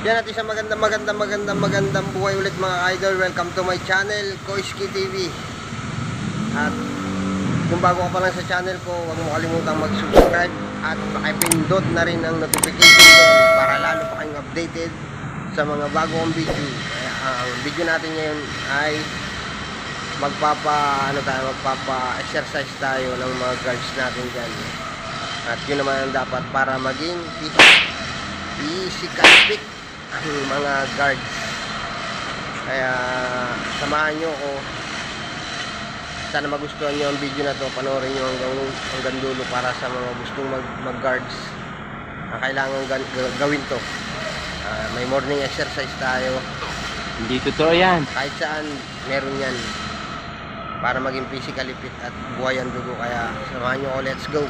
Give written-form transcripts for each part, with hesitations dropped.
Yan natin sa magandang buhay ulit mga idol. Welcome to my channel, Koiski TV. At kung bago ka pa lang sa channel ko, huwag mo kalimutang mag-subscribe at pakipindot na rin ang notification bell para lalo pa kayong updated sa mga bagong video. Ang video natin ngayon ay magpapa-exercise tayo ng mga guards natin dyan. At yun naman ang dapat para maging physical fit ang mga guards. Kaya samahan nyo ako. Sana magustuhan nyo ang video na to. Panoorin nyo hanggang dulo para sa mga gustong mag-guards. Kailangan gawin to. May morning exercise tayo. Hindi totoo yan. Kahit saan meron yan para maging physically fit at buhay ang dugo. Kaya samahan nyo ako. Let's go.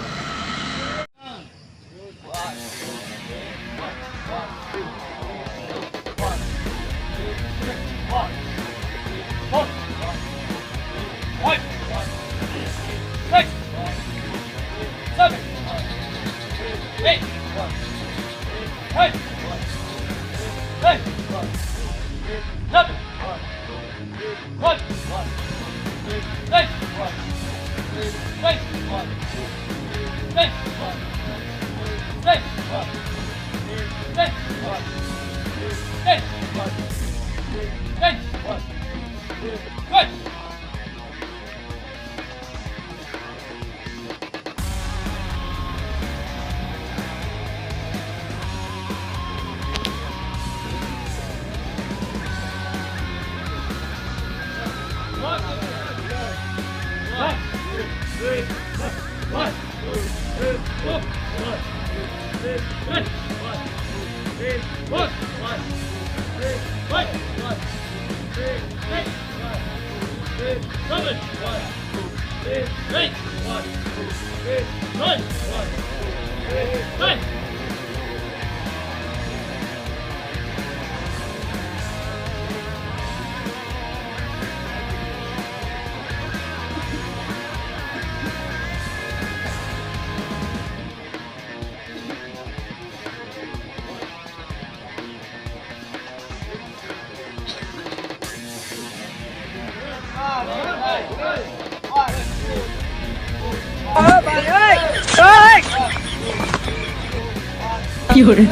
Yun.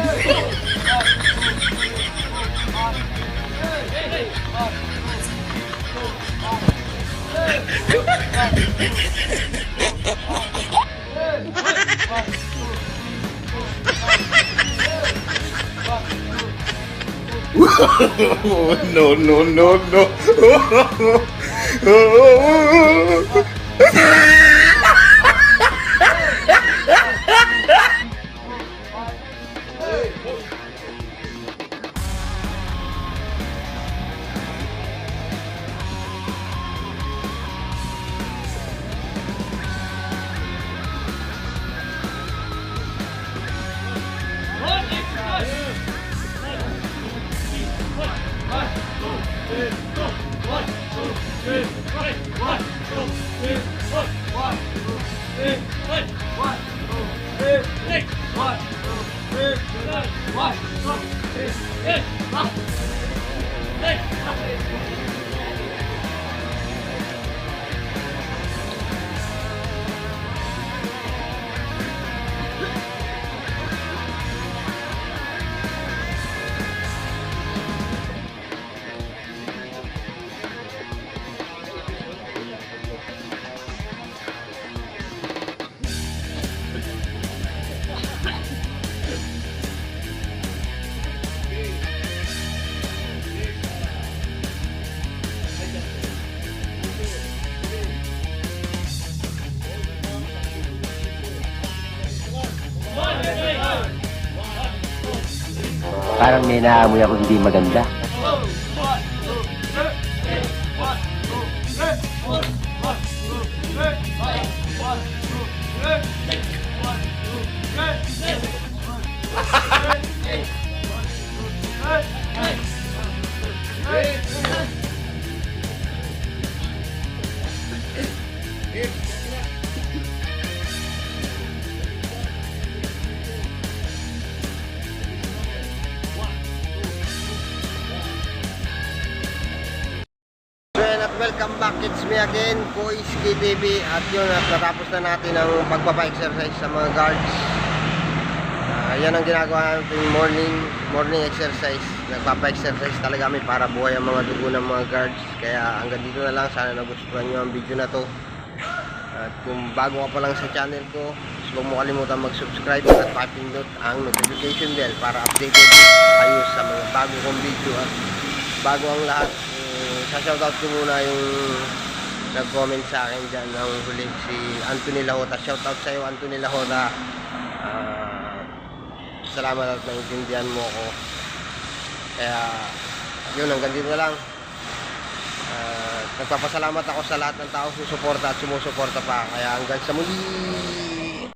No, no, no, no. Parang may naamoy ako hindi maganda. welcome back. It's me again, Koiski TV. At yun, at natapos na natin ang pagpapa-exercise sa mga guards. Yan ang ginagawa natin morning exercise. Nagpapa-exercise talaga kami para buhay ang mga dugo ng mga guards. Kaya hanggang dito na lang. Sana nagustuhan nyo ang video na to. At kung bago ka pa lang sa channel ko, huwag mo kalimutan mag-subscribe at pakindot ang notification bell para updated kayo sa mga bago kong video. At bago ang lahat, sa-shoutout ko muna yung nag-comment sa akin dyan ng huli, si Anthony Lahota. Shoutout sa iyo, Anthony Lahota. Salamat at naintindihan mo ako. Kaya yun, hanggang dito na lang. Nagpapasalamat ako sa lahat ng tao susuporta at sumusuporta pa. Kaya hanggang sa muli.